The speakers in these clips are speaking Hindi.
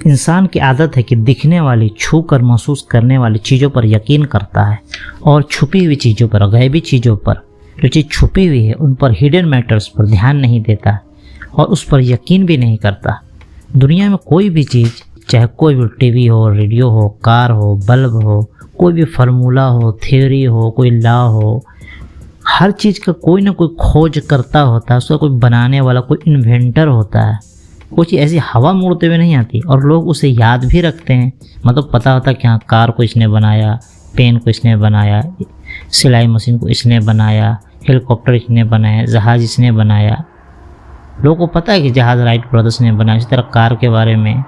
इंसान की आदत है कि दिखने वाली, छू कर महसूस करने वाली चीज़ों पर यकीन करता है और छुपी हुई चीज़ों पर, गैबी चीज़ों पर, जो चीज़ छुपी हुई है उन पर, हिडन मैटर्स पर ध्यान नहीं देता और उस पर यकीन भी नहीं करता। दुनिया में कोई भी चीज़, चाहे कोई भी टीवी हो, रेडियो हो, कार हो, बल्ब हो, कोई भी फार्मूला हो, थ्योरी हो, कोई लॉ हो, हर चीज़ का कोई ना कोई खोज करता होता है, उसका कोई बनाने वाला, कोई इन्वेंटर होता है। कोई चीज़ ऐसी हवा में उड़ते हुए नहीं आती और लोग उसे याद भी रखते हैं। मतलब पता होता कि हाँ, कार को इसने बनाया, पेन को इसने बनाया, सिलाई मशीन को इसने बनाया, हेलीकॉप्टर इसने बनाया, जहाज़ इसने बनाया। लोगों को पता है कि जहाज़ राइट ब्रदर्स ने बनाया। इस तरह कार के बारे में,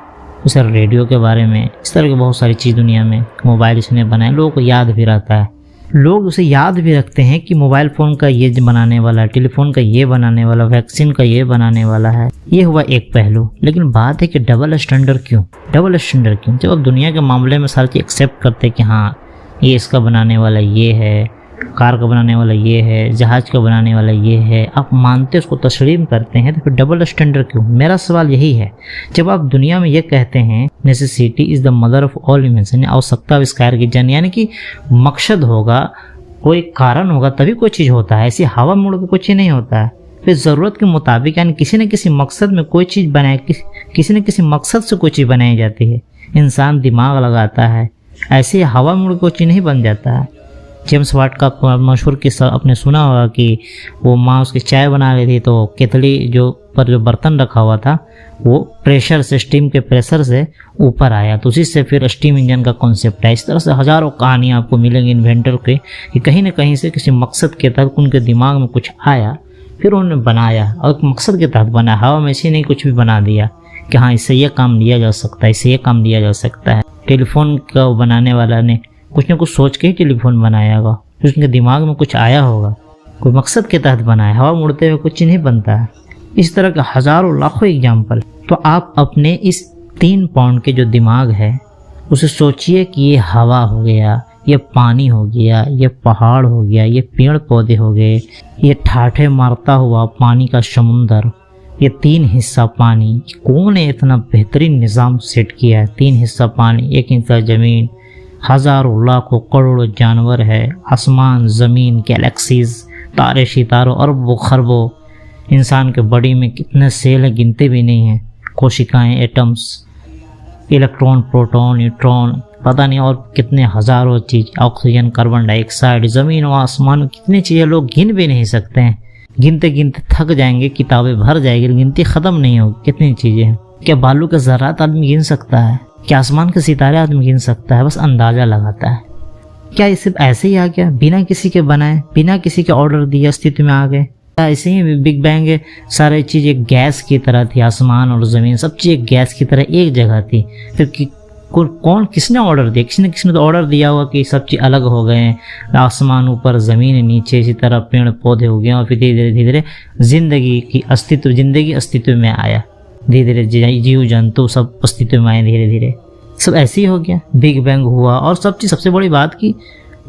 इस तरह रेडियो के बारे में, इस तरह की बहुत सारी चीज़ दुनिया में, मोबाइल इसने बनाया। लोगों को याद भी रहता है, लोग उसे याद भी रखते हैं कि मोबाइल फ़ोन का ये बनाने वाला, टेलीफोन का ये बनाने वाला, वैक्सीन का ये बनाने वाला है। ये हुआ एक पहलू। लेकिन बात है कि डबल स्टैंडर्ड क्यों? डबल स्टैंडर्ड क्यों? जब आप दुनिया के मामले में सारी चीज़ एक्सेप्ट करते हैं कि हाँ, ये इसका बनाने वाला ये है, कार का बनाने वाला ये है, जहाज़ का बनाने वाला ये है, आप मानते उसको, तस्लीम करते हैं, तो फिर डबल स्टैंडर्ड क्यों? मेरा सवाल यही है। जब आप दुनिया में ये कहते हैं necessity is the mother of all invention, आवश्यकता आविष्कार की जन, यानी कि मकसद होगा, कोई कारण होगा तभी कोई चीज़ होता है। ऐसी हवा में उड़ के कुछ ही नहीं होता है। फिर ज़रूरत के मुताबिक, यानी किसी न किसी मकसद में कोई चीज़ बनाए, किसी न किसी मकसद से कोई चीज़ बनाई जाती है। इंसान दिमाग लगाता है, ऐसे हवा में उड़ के कोई चीज़ नहीं बन जाता है। जेम्स वाट का मशहूर किस्सा आपने सुना होगा कि वो माँ उसकी चाय बना रही थी, तो केतली जो बर्तन रखा हुआ था वो प्रेशर से, स्टीम के प्रेशर से ऊपर आया, तो उसी से फिर स्टीम इंजन का कॉन्सेप्ट है। इस तरह से हज़ारों कहानियाँ आपको मिलेंगी इन्वेंटर के, कि कहीं ना कहीं से किसी मकसद के तहत उनके दिमाग में कुछ आया, फिर उन्होंने बनाया और मकसद के तहत बनाया। हवा में ऐसे नहीं कुछ भी बना दिया कि हाँ, इससे ये काम लिया जा सकता है, इससे ये काम लिया जा सकता है। टेलीफोन का बनाने वाला ने कुछ न कुछ सोच के ही टेलीफोन बनाया होगा, फिर उसके दिमाग में कुछ आया होगा, कोई मकसद के तहत बनाया। हवा में उड़ते हुए कुछ नहीं बनता है। इस तरह के हज़ारों लाखों एग्जाम्पल। तो आप अपने इस 3 पाउंड के जो दिमाग है उसे सोचिए कि ये हवा हो गया, ये पानी हो गया, ये पहाड़ हो गया, ये पेड़ पौधे हो गए, ये ठाठे मारता हुआ पानी का समुंदर, ये 3 हिस्सा पानी। कौन ने इतना बेहतरीन निज़ाम सेट किया है? 3 हिस्सा पानी, 1 हिस्सा ज़मीन, हज़ारों लाखों करोड़ों जानवर है, आसमान, ज़मीन, गैलेक्सीज, तारे सितारों, अरबों खरबों। इंसान के बॉडी में कितने सेल हैं गिनते भी नहीं हैं, कोशिकाएं, एटम्स, इलेक्ट्रॉन, प्रोटॉन, न्यूट्रॉन, पता नहीं और कितने हज़ारों चीज़, ऑक्सीजन, कार्बन डाइऑक्साइड, ज़मीन और आसमान, कितनी चीज़ें लोग गिन भी नहीं सकते हैं। गिनते गिनते थक जाएंगे, किताबें भर जाएगी, गिनती ख़त्म नहीं होगी, कितनी चीज़ें हैं। क्या बालू के ज़रात आदमी गिन सकता है? क्या आसमान के सितारे आदमी गिन सकता है? बस अंदाज़ा लगाता है। क्या ये सिर्फ ऐसे ही आ गया, बिना किसी के बनाए, बिना किसी के ऑर्डर दिए अस्तित्व में आ गए? ऐसे ही बिग बैंग है, सारी चीज़ एक गैस की तरह थी, आसमान और ज़मीन सब चीज़ एक गैस की तरह एक जगह थी। फिर कौन किसने ऑर्डर दिया? किसी ने तो ऑर्डर दिया हुआ कि सब चीज़ अलग हो गए हैं, आसमान ऊपर, ज़मीन नीचे, इसी तरह पेड़ पौधे हो गए, और फिर धीरे धीरे जिंदगी अस्तित्व में आया। धीरे धीरे जीव जंतु सब अस्तित्व में आए, धीरे धीरे सब ऐसे ही हो गया, बिग बैंग हुआ। और सब चीज़, सबसे बड़ी बात की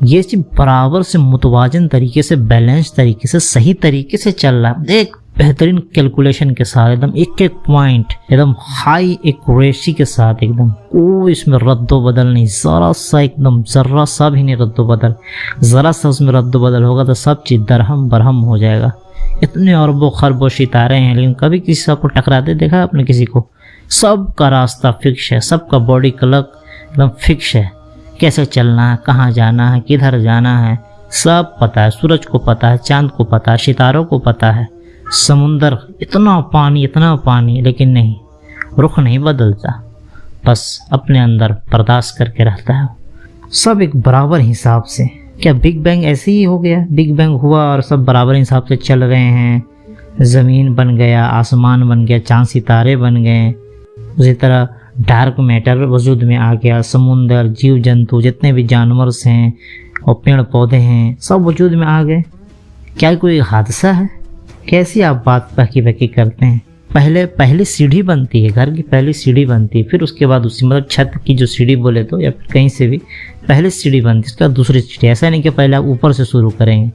ये चीज़ बराबर से, मुतवाजन तरीके से, बैलेंस तरीके से, सही तरीके से चल रहा है, एक बेहतरीन कैलकुलेशन के साथ, एकदम एक एक पॉइंट एकदम हाई एक्यूरेसी के साथ, एकदम कोई इसमें रद्दो बदल नहीं, ज़रा सा, एकदम ज़रा सा भी नहीं रद्दो बदल। ज़रा सा उसमें रद्दो बदल होगा तो सब चीज़ दरहम बरहम हो जाएगा। इतने अरबों खरबों सितारे हैं, लेकिन कभी किसी से आपको टकराते देखा आपने किसी को? सबका रास्ता फिक्स है, सबका बॉडी क्लॉक एकदम फिक्स है, कैसे चलना है, कहाँ जाना है, किधर जाना है, सब पता है। सूरज को पता है, चांद को पता है, सितारों को पता है, समुंदर, इतना पानी, लेकिन नहीं, रुख नहीं बदलता, बस अपने अंदर बर्दाश्त करके रहता है, सब एक बराबर हिसाब से। क्या बिग बैंग ऐसे ही हो गया? बिग बैंग हुआ और सब बराबर हिसाब से चल रहे हैं, ज़मीन बन गया, आसमान बन गया, चांद सितारे बन गए, उसी तरह डार्क मैटर वजूद में आ गया, समुंदर, जीव जंतु, जितने भी जानवर हैं और पेड़ पौधे हैं, सब वजूद में आ गए। क्या कोई हादसा है? कैसी आप बात बहकी करते हैं? पहली सीढ़ी बनती है, घर की पहली सीढ़ी बनती है, फिर उसके बाद उसी, मतलब छत की जो सीढ़ी बोले तो, या फिर कहीं से भी पहले सीढ़ी बनती है, उसके बाद दूसरी सीढ़ी। ऐसा नहीं कि पहले आप ऊपर से शुरू करेंगे,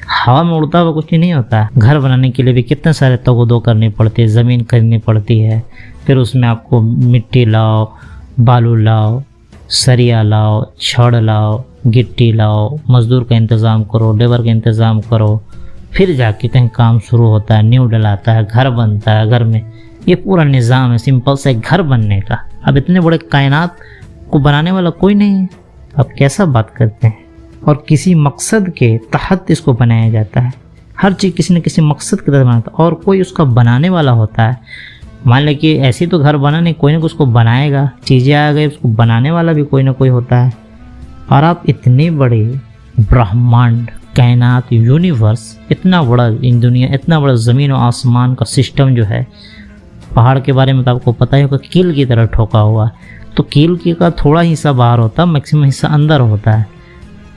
हवा में उड़ता हुआ कुछ नहीं होता है। घर बनाने के लिए भी कितने सारे तगोदो करनी पड़ती है, ज़मीन खरीदनी पड़ती है, फिर उसमें आपको मिट्टी लाओ, बालू लाओ, सरिया लाओ, छड़ लाओ, गिट्टी लाओ, मजदूर का इंतज़ाम करो, लेबर का इंतज़ाम करो, फिर जाके कहीं काम शुरू होता है, नींव डलाता है, घर बनता है। घर में ये पूरा निज़ाम है सिंपल सा एक घर बनने का। अब इतने बड़े कायनात को बनाने वाला कोई नहीं है, अब कैसा बात करते हैं। और किसी मकसद के तहत इसको बनाया जाता है। हर चीज़ किसी न किसी मकसद के तहत बनाता है और कोई उसका बनाने वाला होता है। मान लें कि ऐसे तो घर बना नहीं, कोई ना कोई उसको बनाएगा, चीज़ें आ गई, उसको बनाने वाला भी कोई ना कोई होता है। और आप इतने बड़े ब्रह्मांड, कायनात, यूनिवर्स, इतना बड़ा इन दुनिया, इतना बड़ा ज़मीन और आसमान का सिस्टम जो है, पहाड़ के बारे में तो आपको पता ही होगा, कील की तरह ठोका हुआ। तो कील की का थोड़ा हिस्सा बाहर होता है, मैक्सिमम हिस्सा अंदर होता है।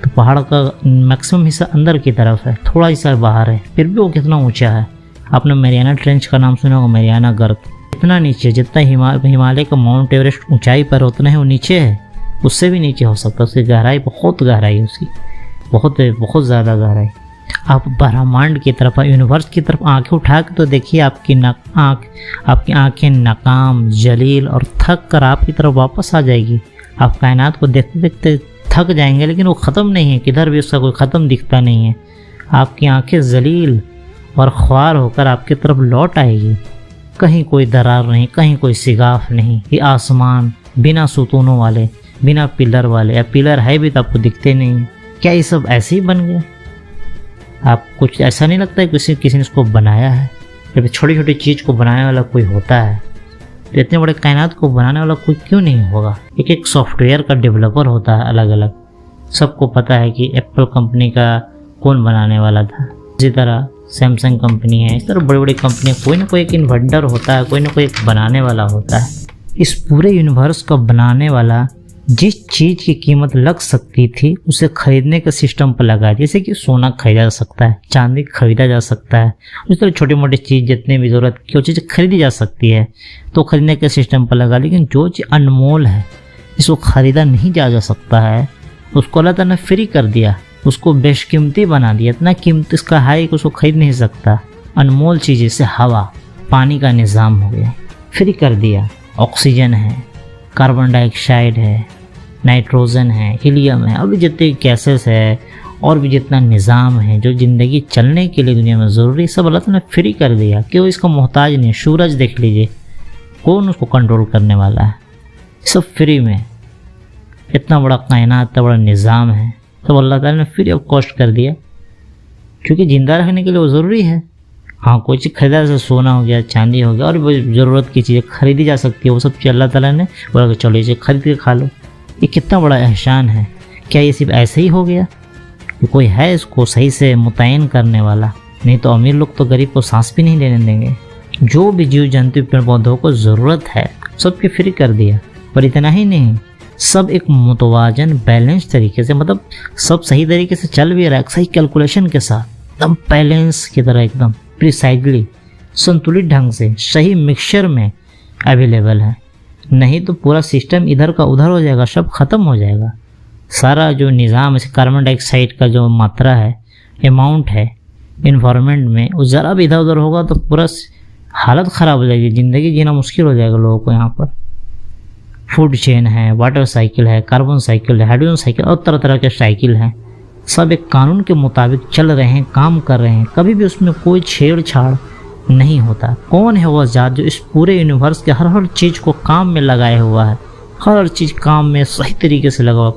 तो पहाड़ का मैक्सिमम हिस्सा अंदर की तरफ है, थोड़ा हिस्सा बाहर है, फिर भी वो कितना ऊंचा है। आपने मैरियाना ट्रेंच का नाम सुना होगा, मैरियाना गर्त। इतना नीचे, जितना हिमालय का माउंट एवरेस्ट ऊंचाई पर उतना ही वो नीचे है, उससे भी नीचे हो सकता है। उसकी गहराई बहुत गहराई, उसकी बहुत ज़्यादा गहराई। आप ब्रह्मांड की तरफ, यूनिवर्स की तरफ आंखें उठा के तो देखिए, आपकी आंखें नाकाम, जलील और थक कर आपकी तरफ वापस आ जाएगी। आप कायनात को देखते देखते थक जाएंगे, लेकिन वो ख़त्म नहीं है, किधर भी उसका कोई ख़त्म दिखता नहीं है। आपकी आंखें जलील और ख्वार होकर आपकी तरफ लौट आएगी। कहीं कोई दरार नहीं, कहीं कोई सिगाफ नहीं। ये आसमान बिना सुतूनों वाले, बिना पिलर वाले, या पिलर है भी तो आपको दिखते नहीं। क्या ये सब ऐसे ही बन गए? आप कुछ ऐसा नहीं लगता है किसी ने इसको बनाया है? जब छोटी छोटी चीज़ को बनाने वाला कोई होता है, तो इतने बड़े कायनात को बनाने वाला कोई क्यों नहीं होगा? एक एक सॉफ्टवेयर का डेवलपर होता है अलग अलग। सबको पता है कि एप्पल कंपनी का कौन बनाने वाला था, इसी तरह सैमसंग कंपनी है, इस तरह बड़ी बड़ी कंपनी, कोई ना कोई एक इन्वेंटर होता है, कोई ना कोई एक बनाने वाला होता है। इस पूरे यूनिवर्स का बनाने वाला जिस चीज़ की कीमत लग सकती थी उसे खरीदने के सिस्टम पर लगा। जैसे कि सोना खरीदा जा सकता है, चांदी खरीदा जा सकता है, उस तरह छोटी मोटी चीज़ जितनी भी ज़रूरत की वो चीज़ खरीदी जा सकती है, तो खरीदने के सिस्टम पर लगा। लेकिन जो चीज़ अनमोल है, जिसको खरीदा नहीं जा सकता है, उसको अल्लाह ताला ने फ्री कर दिया, उसको बेशकीमती बना दिया। इतना कीमत इसका है कि उसको खरीद नहीं सकता। अनमोल चीज़ जैसे हवा, पानी का निज़ाम हो गया, फ्री कर दिया। ऑक्सीजन है, कार्बन डाइऑक्साइड है, नाइट्रोजन है, हीलियम है, अभी जितने गैसेस है और भी जितना निज़ाम है जो ज़िंदगी चलने के लिए दुनिया में ज़रूरी, सब अल्लाह ताला ने फ्री कर दिया कि वो इसका मोहताज नहीं। सूरज देख लीजिए, कौन उसको कंट्रोल करने वाला है? सब फ्री में। इतना बड़ा कायनात, इतना बड़ा निज़ाम है, सब अल्लाह ताला ने फ्री ऑफ कॉस्ट कर दिया, क्योंकि ज़िंदा रखने के लिए वो ज़रूरी है। हाँ, कोई चीज़ खरीदा, जैसे सोना हो गया, चांदी हो गया, और भी ज़रूरत की चीज़ें खरीदी जा सकती है, वो सब चीज़ अल्लाह ताला ने बोला कि चलो इसे खरीद के खा लो। ये कितना बड़ा एहसान है। क्या ये सिर्फ ऐसे ही हो गया कि कोई है इसको सही से मुतय्यन करने वाला? नहीं तो अमीर लोग तो गरीब को सांस भी नहीं लेने देंगे। जो भी जीव जंतु पेड़ पौधों को ज़रूरत है सबके फ्री कर दिया। पर इतना ही नहीं, सब एक मुतवाजन बैलेंस तरीके से, मतलब सब सही तरीके से चल भी रहा है, सही कैलकुलेशन के साथ, एकदम बैलेंस की तरह, एकदम प्रिसाइजली, संतुलित ढंग से, सही मिक्सचर में अवेलेबल है। नहीं तो पूरा सिस्टम इधर का उधर हो जाएगा, सब खत्म हो जाएगा। सारा जो निज़ाम है, कार्बन डाइऑक्साइड का जो मात्रा है, अमाउंट है इन्वायरमेंट में, वो ज़रा भी इधर उधर होगा तो पूरा हालत ख़राब हो जाएगी, ज़िंदगी जीना मुश्किल हो जाएगा लोगों को। यहाँ पर फूड चेन है, वाटर साइकिल है, कार्बन साइकिल है, हाइड्रोजन साइकिल और तरह तरह के साइकिल हैं। सब एक कानून के मुताबिक चल रहे हैं, काम कर रहे हैं, कभी भी उसमें कोई छेड़छाड़ नहीं होता। कौन है वह ज़ात जो इस पूरे यूनिवर्स के हर चीज़ को काम में लगाया हुआ है? हर चीज़ काम में सही तरीके से लगा हुआ।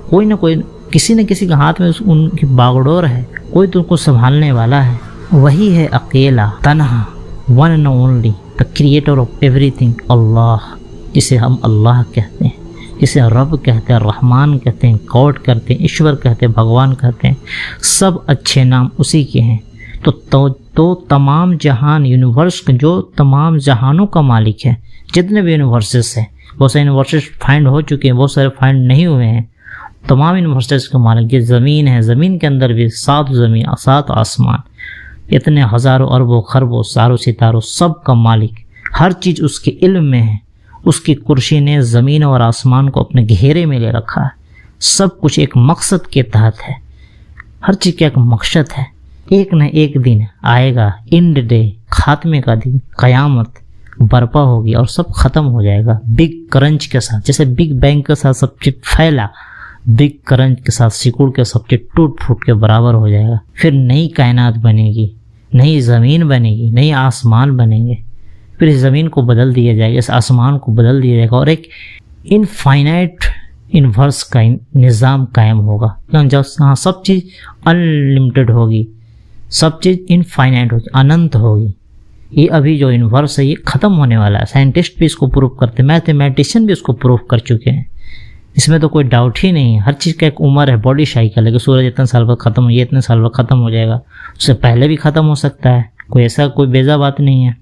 कोई ना कोई, किसी न किसी के हाथ में उनकी बागडोर है, कोई तो उनको संभालने वाला है। वही है अकेला, तन्हा, one and only, the creator of everything, Allah, जिसे हम अल्लाह कहते हैं, जिसे रब कहते हैं, रहमान कहते हैं, गॉड कहते हैं, ईश्वर कहते हैं, भगवान कहते हैं। सब अच्छे नाम उसी के हैं। तो तमाम जहान, यूनिवर्स जो तमाम जहानों का मालिक है, जितने भी यूनिवर्सेस हैं, बहुत सारे यूनिवर्सेस फाइंड हो चुके हैं, बहुत सारे फाइंड नहीं हुए हैं, तमाम यूनिवर्सेस का मालिक। ये ज़मीन है, ज़मीन के अंदर भी 7 ज़मीन, 7 आसमान, इतने हज़ारों अरबों खरबों सारों सितारों, सब का मालिक, हर चीज़ उसके इल्म में है। उसकी कुर्सी ने ज़मीन और आसमान को अपने घेरे में ले रखा है। सब कुछ एक मकसद के तहत है, हर चीज़ का एक मकसद है। एक न एक दिन आएगा, एंड डे, खात्मे का दिन, कयामत बर्पा होगी और सब खत्म हो जाएगा बिग क्रंच के साथ। जैसे बिग बैंग के साथ सब चीज फैला, बिग क्रंच के साथ सिकुड़ के सब चीज टूट फूट के बराबर हो जाएगा। फिर नई कायनात बनेगी, नई ज़मीन बनेगी, नई आसमान बनेंगे। फिर इस ज़मीन को बदल दिया जाएगा, इस आसमान को बदल दिया जाएगा और एक इनफाइनाइट यूनिवर्स का निज़ाम कायम होगा। जब हाँ सब चीज़ अनलिमिटेड होगी, सब चीज़ इनफाइनाइट होगी, अनंत होगी। ये अभी जो यूनिवर्स है ये ख़त्म होने वाला है। साइंटिस्ट भी इसको प्रूव करते हैं, मैथमेटिशियन भी इसको प्रूव कर चुके हैं। इसमें तो कोई डाउट ही नहीं है। हर चीज़ का एक उम्र है, बॉडी साइकिल है कि सूरज इतने साल बाद ख़त्म हो, ये इतने साल बाद ख़त्म हो जाएगा, उससे पहले भी ख़त्म हो सकता है। कोई ऐसा कोई बेजा बात नहीं है।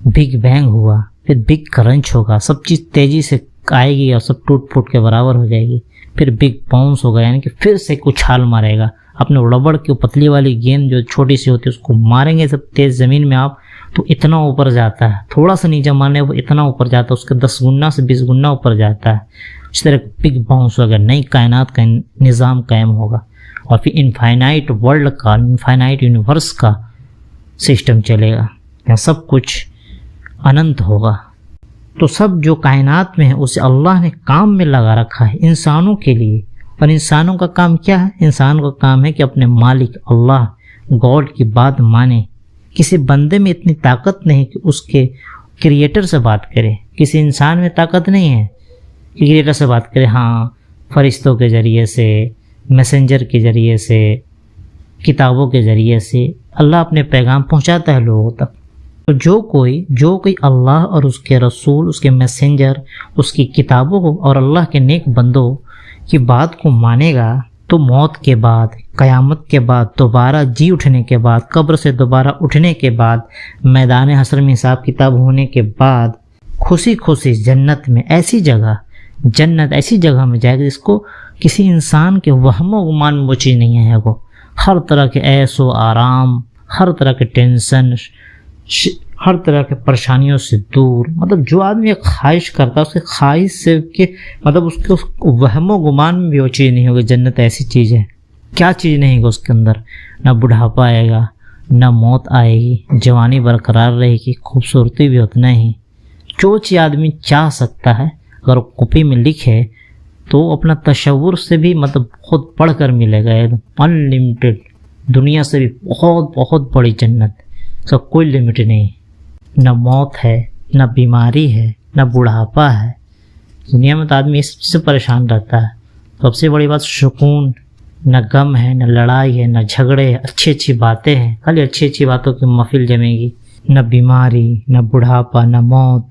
बिग बैंग हुआ, फिर बिग क्रंच होगा, सब चीज़ तेज़ी से आएगी और सब टूट फूट के बराबर हो जाएगी। फिर बिग बाउंस होगा, यानी कि फिर से कुछ छाल मारेगा। अपने रबड़ की पतली वाली गेंद जो छोटी सी होती है उसको मारेंगे सब तेज़ ज़मीन में आप, तो इतना ऊपर जाता है। थोड़ा सा नीचे मारने वो इतना ऊपर जाता है, उसके 10 गुना से 20 गुना ऊपर जाता है। इस तरह बिग बाउंस होगा, नई कायनात का निज़ाम कायम होगा और फिर इनफाइनाइट वर्ल्ड का, इनफाइनाइट यूनिवर्स का सिस्टम चलेगा, यहाँ सब कुछ अनंत होगा। तो सब जो कायनात में है उसे अल्लाह ने काम में लगा रखा है इंसानों के लिए। और इंसानों का काम क्या है? इंसान का काम है कि अपने मालिक अल्लाह गॉड की बात माने। किसी बंदे में इतनी ताकत नहीं कि उसके क्रिएटर से बात करे। किसी इंसान में ताकत नहीं है कि क्रिएटर से बात करे। हाँ, फरिश्तों के ज़रिए से, मैसेंजर के ज़रिए से, किताबों के ज़रिए से अल्लाह अपने पैगाम पहुँचाता है लोगों तक। तो जो कोई अल्लाह और उसके रसूल, उसके मैसेंजर, उसकी किताबों को और अल्लाह के नेक बंदों की बात को मानेगा, तो मौत के बाद, क़यामत के बाद, दोबारा जी उठने के बाद, कब्र से दोबारा उठने के बाद, मैदान हश्र में हिसाब किताब होने के बाद खुशी खुशी जन्नत में, ऐसी जगह, जन्नत ऐसी जगह में जाएगा जिसको किसी इंसान के वहमो गुमान में वो चीज़ नहीं आएगा। हर तरह के ऐशो आराम, हर तरह के टेंशन, हर तरह के परेशानियों से दूर। मतलब जो आदमी एक ख्वाहिश करता है, उसके ख्वाहिश से के मतलब उसके वहमो गुमान में भी वो चीज़ नहीं होगी। जन्नत ऐसी चीज़ है, क्या चीज़ नहीं होगी उसके अंदर। ना बुढ़ापा आएगा, ना मौत आएगी, जवानी बरकरार रहेगी, खूबसूरती भी उतना ही। जो चीज़ आदमी चाह सकता है अगर कॉपी में लिखे तो अपना तशव्वुर से भी मतलब बहुत बढ़कर मिलेगा, एकदम अनलिमिटेड, दुनिया से भी बहुत बहुत बड़ी जन्नत। उसका कोई लिमिट नहीं। न मौत है, न बीमारी है, न बुढ़ापा है। दुनिया में तो आदमी इस से परेशान रहता है। सबसे बड़ी बात सुकून, न गम है, न लड़ाई है, न झगड़े है, अच्छी अच्छी बातें हैं, खाली अच्छी अच्छी बातों की महफिल जमेगी। न बीमारी, न बुढ़ापा, न मौत।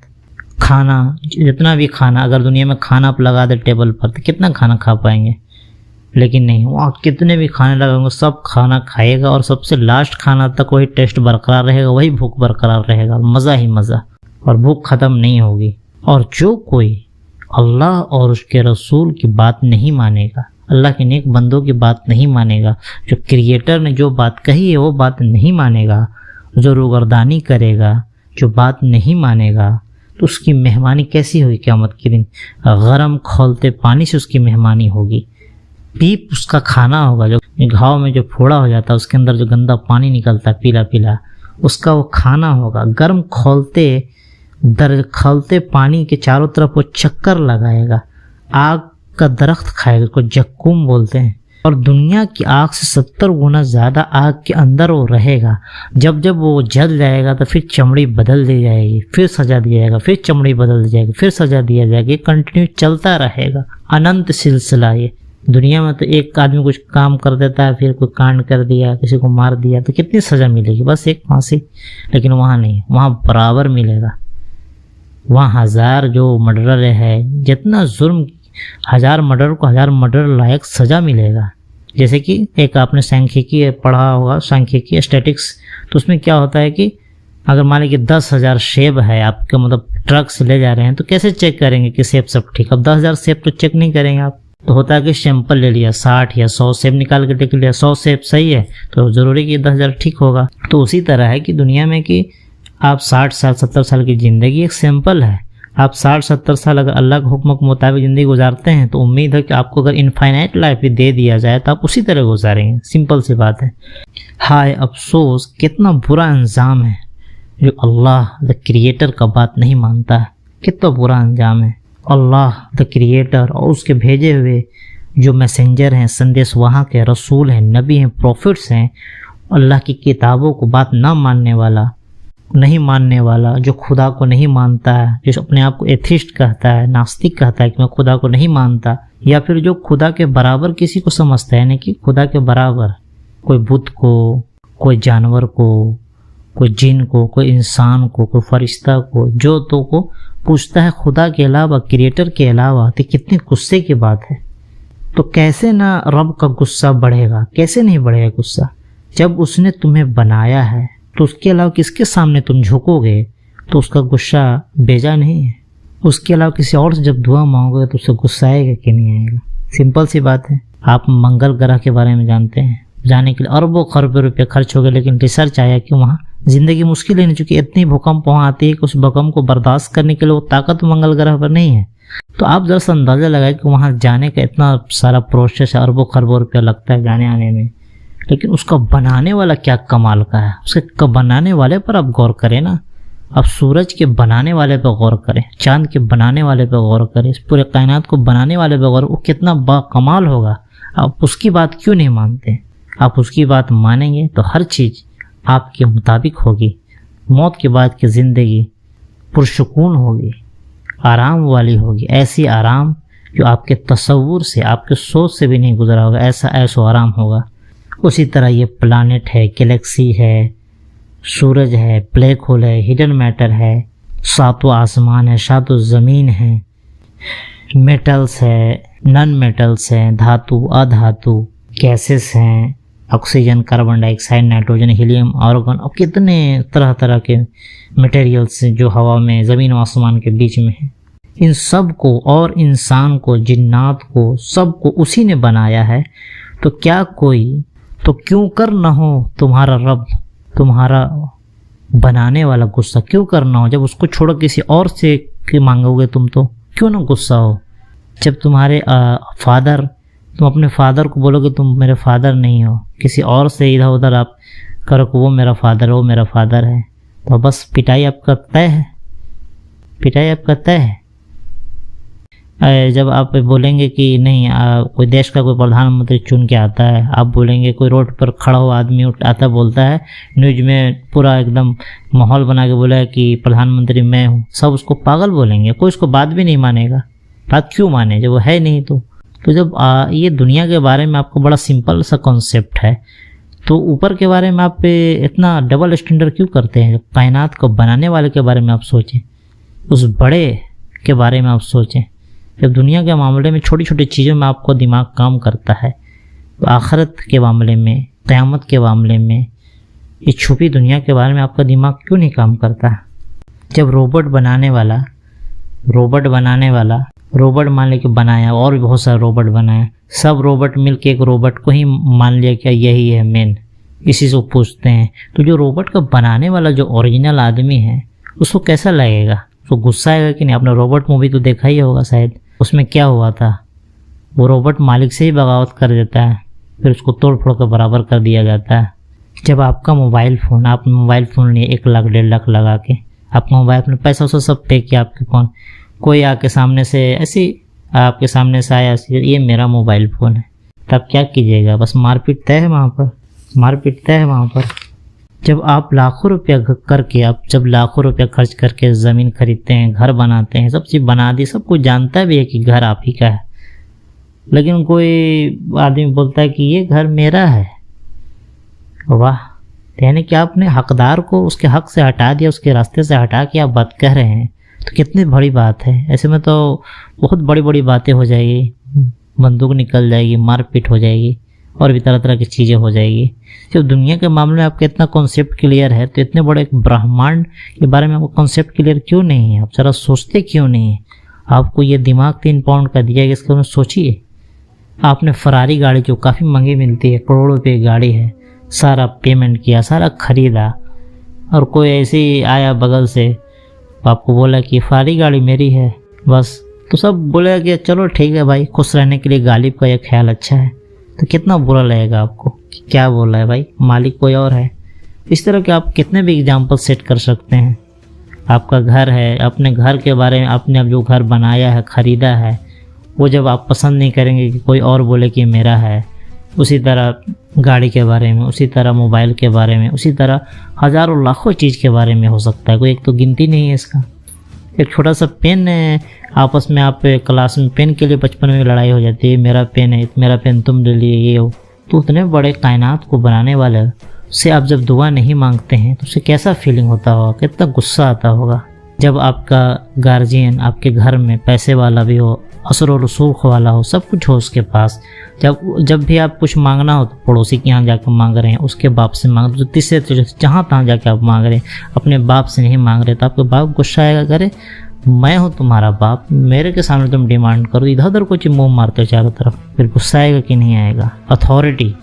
खाना, जितना भी खाना, अगर दुनिया में खाना आप लगा दे टेबल पर तो कितना खाना खा पाएंगे? लेकिन नहीं, वहाँ कितने भी खाने लगाएंगे सब खाना खाएगा और सबसे लास्ट खाना तक वही टेस्ट बरकरार रहेगा, वही भूख बरकरार रहेगा, मज़ा ही मज़ा, और भूख ख़त्म नहीं होगी। और जो कोई अल्लाह और उसके रसूल की बात नहीं मानेगा, अल्लाह के नेक बंदों की बात नहीं मानेगा, जो क्रिएटर ने जो बात कही है वो बात नहीं मानेगा, जो रूगर्दानी करेगा, जो बात नहीं मानेगा, तो उसकी मेहमानी कैसी होगी क़यामत के दिन? गरम खौलते पानी से उसकी मेहमानी होगी। पीप उसका खाना होगा, जो घाव में जो फोड़ा हो जाता है उसके अंदर जो गंदा पानी निकलता है पीला पीला, उसका वो खाना होगा। गर्म खौलते पानी के चारों तरफ वो चक्कर लगाएगा, आग का दरख्त खाएगा, उसको जक्कूम बोलते हैं। और दुनिया की आग से 70 गुना ज़्यादा आग के अंदर वो रहेगा। जब जब वो जल जाएगा तो फिर चमड़ी बदल दी जाएगी, फिर सजा दिया जाएगा, फिर चमड़ी बदल दी जाएगी, फिर सजा दिया जाएगा। ये कंटिन्यू चलता रहेगा, अनंत सिलसिला। ये दुनिया में तो एक आदमी कुछ काम कर देता है, फिर कोई कांड कर दिया, किसी को मार दिया, तो कितनी सज़ा मिलेगी? बस एक फांसी। लेकिन वहाँ नहीं, वहाँ बराबर मिलेगा। वहाँ 1000 जो मर्डर है, जितना जुर्म, 1000 मर्डर को 1000 मर्डर लायक सज़ा मिलेगा। जैसे कि एक आपने सांख्यिकी पढ़ा होगा, सांख्यिकी स्टैटिक्स, तो उसमें क्या होता है कि अगर मान लीजिए 10,000 सेब है आपके, मतलब ट्रक से ले जा रहे हैं, तो कैसे चेक करेंगे कि सेब सब ठीक? अब 10,000 सेब तो चेक नहीं करेंगे आप, तो होता है कि सैंपल ले लिया, 60 या 100 सेब निकाल के देख लिया, 100 सेब सही है तो ज़रूरी कि 10,000 ठीक होगा। तो उसी तरह है कि दुनिया में कि आप 60 साल 70 साल की ज़िंदगी एक सैंपल है, आप 60-70 साल अगर अल्लाह के हुक्म के मुताबिक ज़िंदगी गुजारते हैं तो उम्मीद है कि आपको अगर इनफाइनाइट लाइफ भी दे दिया जाए तो आप उसी तरह गुजारेंगे। सिंपल सी बात है। हाय अफसोस, कितना बुरा अंजाम है जो अल्लाह द क्रिएटर का बात नहीं मानता है। कितना बुरा अंजाम है। अल्लाह द क्रिएटर और उसके भेजे हुए जो मैसेंजर हैं, संदेश वहाँ के रसूल हैं, नबी हैं, प्रॉफिट्स हैं, अल्लाह की किताबों को बात ना मानने वाला, नहीं मानने वाला, जो खुदा को नहीं मानता है, जो अपने आप को एथिस्ट कहता है, नास्तिक कहता है कि मैं खुदा को नहीं मानता, या फिर जो खुदा के बराबर किसी को समझता है, यानी कि खुदा के बराबर कोई बुत को, कोई जानवर को, कोई जिन को, कोई इंसान को, कोई फरिश्ता को, जो तो को पूछता है खुदा के अलावा, क्रिएटर के अलावा, तो कितने गुस्से की बात है। तो कैसे ना रब का गुस्सा बढ़ेगा, कैसे नहीं बढ़ेगा गुस्सा। जब उसने तुम्हें बनाया है तो उसके अलावा किसके सामने तुम झुकोगे तो उसका गुस्सा बेजा नहीं है। उसके अलावा किसी और से जब दुआ मांगोगे तो उससे गुस्सा आएगा कि नहीं आएगा। सिंपल सी बात है। आप मंगल ग्रह के बारे में जानते हैं, जाने के लिए अरबों खरबों रुपये खर्च हो गए, लेकिन रिसर्च आया कि वहाँ जिंदगी मुश्किल है, चूंकि इतनी भूकंप वहाँ आती है कि उस भूकंप को बर्दाश्त करने के लिए वो ताकत मंगल ग्रह पर नहीं है। तो आप जरा सा अंदाजा लगाए कि वहाँ जाने का इतना सारा प्रोसेस, अरबों खरबों रुपया लगता है जाने आने में, लेकिन उसका बनाने वाला क्या कमाल का है। उसके बनाने वाले पर आप गौर करें ना। आप सूरज के बनाने वाले पर गौर करें, चांद के बनाने वाले पर गौर करें, इस पूरे कायनात को बनाने वाले पर गौर, वो कितना बाकमाल होगा। आप उसकी बात क्यों नहीं मानते। आप उसकी बात मानेंगे तो हर चीज़ आपके मुताबिक होगी। मौत के बाद की ज़िंदगी पुरसुकून होगी, आराम वाली होगी, ऐसी आराम जो आपके तसव्वुर से, आपके सोच से भी नहीं गुजरा होगा। ऐसा ऐसो आराम होगा। उसी तरह ये प्लानेट है, गैलेक्सी है, सूरज है, ब्लैक होल है, हिडन मैटर है, सातों आसमान है, सातों ज़मीन है, मेटल्स है, नॉन मेटल्स हैं, धातु, अधातु, गैसेस हैं, oxygen, carbon dioxide, nitrogen, helium, argon, और कितने तरह तरह के मटेरियल्स जो हवा में, ज़मीन और आसमान के बीच में है। इन सब को और इंसान को, जिन्नात को, सब को उसी ने बनाया है। तो क्या कोई, तो क्यों कर न हो तुम्हारा रब, तुम्हारा बनाने वाला गुस्सा क्यों करना हो। जब उसको छोड़ो किसी और से के मांगोगे तुम, तो क्यों ना गुस्सा हो। जब तुम्हारे फादर, तुम अपने फादर को बोलोगे तुम मेरे फादर नहीं हो, किसी और से इधर उधर आप करो कि वो मेरा फादर है, वो मेरा फादर है, तो बस पिटाई आपका तय है, पिटाई आपका तय है। जब आप बोलेंगे कि नहीं, कोई देश का कोई प्रधानमंत्री चुन के आता है, आप बोलेंगे कोई रोड पर खड़ा हुआ आदमी आता बोलता है, न्यूज में पूरा एकदम माहौल बना के बोला है कि प्रधानमंत्री मैं हूँ, सब उसको पागल बोलेंगे, कोई उसको बात भी नहीं मानेगा। बात क्यों माने जब वो है नहीं। तो जब ये दुनिया के बारे में आपको बड़ा सिंपल सा कॉन्सेप्ट है, तो ऊपर के बारे में आप इतना डबल स्टैंडर्ड क्यों करते हैं। कायनात को बनाने वाले के बारे में आप सोचें, उस बड़े के बारे में आप सोचें। जब दुनिया के मामले में छोटी छोटी चीज़ों में आपको दिमाग काम करता है, तो आखिरत के मामले में, क़यामत के मामले में, ये छुपी दुनिया के बारे में आपका दिमाग क्यों नहीं काम करता। जब रोबोट बनाने वाला रोबोट मान लेके बनाया, और भी बहुत सारे रोबोट बनाया, सब रोबोट मिल के एक रोबोट को ही मान लिया क्या यही है मेन, इसी से पूछते हैं। तो जो रोबोट का बनाने वाला जो ओरिजिनल आदमी है, उसको कैसा लगेगा, उसको गुस्सा आएगा कि नहीं। आपने रोबोट मूवी तो देखा ही होगा शायद। उसमें क्या हुआ था, वो रोबोट मालिक से ही बगावत कर देता है, फिर उसको तोड़ फोड़ कर बराबर कर दिया जाता है। जब आपका मोबाइल फ़ोन, आपने मोबाइल फ़ोन लिए 1 लाख 1.5 लाख लगा के, आपका मोबाइल फ़ोन पैसा वैसा सब पे किया आपके फ़ोन, कोई आके सामने से ऐसी आपके सामने से आया, ये मेरा मोबाइल फ़ोन है, तब क्या कीजिएगा। बस मारपीट तय है वहाँ पर, मारपीट तय है वहाँ पर। जब आप लाखों रुपया करके, आप जब लाखों रुपया खर्च करके ज़मीन खरीदते हैं, घर बनाते हैं, सब चीज़ बना दी, सब कुछ जानता भी है कि घर आप ही का है, लेकिन कोई आदमी बोलता है कि ये घर मेरा है। वाह, यानी कि आपने हकदार को उसके हक से हटा दिया, उसके रास्ते से हटा के आप बात कह रहे हैं, तो कितनी बड़ी बात है। ऐसे में तो बहुत बड़ी बड़ी बातें हो जाएगी, बंदूक निकल जाएगी, मारपीट हो जाएगी, और भी तरह तरह की चीज़ें हो जाएगी। जब दुनिया के मामले में आपका इतना कॉन्सेप्ट क्लियर है, तो इतने बड़े एक ब्रह्मांड के बारे में आपको कॉन्सेप्ट क्लियर क्यों नहीं है। आप जरा सोचते क्यों नहीं है। आपको ये दिमाग 3 पाउंड का दिया गया, इसके बारे में सोचिए। आपने फरारी गाड़ी जो काफ़ी महंगी मिलती है, करोड़ों रुपये की गाड़ी है, सारा पेमेंट किया, सारा खरीदा, और कोई ऐसे ही आया बगल से तो आपको बोला कि सारी गाड़ी मेरी है बस, तो सब बोलेगा कि चलो ठीक है भाई, खुश रहने के लिए गालिब का यह ख्याल अच्छा है। तो कितना बुरा लगेगा आपको कि क्या बोला है भाई, मालिक कोई और है। इस तरह के आप कितने भी एग्जाम्पल सेट कर सकते हैं। आपका घर है, अपने घर के बारे में, आपने अब जो घर बनाया है, ख़रीदा है, वो जब आप पसंद नहीं करेंगे कि कोई और बोले कि मेरा है, उसी तरह गाड़ी के बारे में, उसी तरह मोबाइल के बारे में, उसी तरह हज़ारों लाखों चीज़ के बारे में हो सकता है। कोई एक तो गिनती नहीं है इसका। एक छोटा सा पेन है, आपस में आप क्लास में पेन के लिए बचपन में लड़ाई हो जाती है, मेरा पेन है, मेरा पेन तुम ले लिए, ये हो। तो उतने बड़े कायनात को बनाने वाले से आप जब दुआ नहीं मांगते हैं तो उसे कैसा फीलिंग होता होगा, कितना गुस्सा आता होगा। जब आपका गार्जियन आपके घर में पैसे वाला भी हो, असर और रसूख वाला हो, सब कुछ हो उसके पास, जब भी आप कुछ मांगना हो तो पड़ोसी के यहाँ जाकर मांग रहे हैं, उसके बाप से मांग रहे, तीसरे जहाँ तहाँ जाके आप मांग रहे हैं, अपने बाप से नहीं मांग रहे, तो आपके बाप गुस्सा आएगा, करे मैं हूँ तुम्हारा बाप, मेरे के सामने तुम डिमांड करो, इधर उधर कुछ मुँह मारते हो चारों तरफ, फिर गुस्सा आएगा कि नहीं आएगा। अथॉरिटी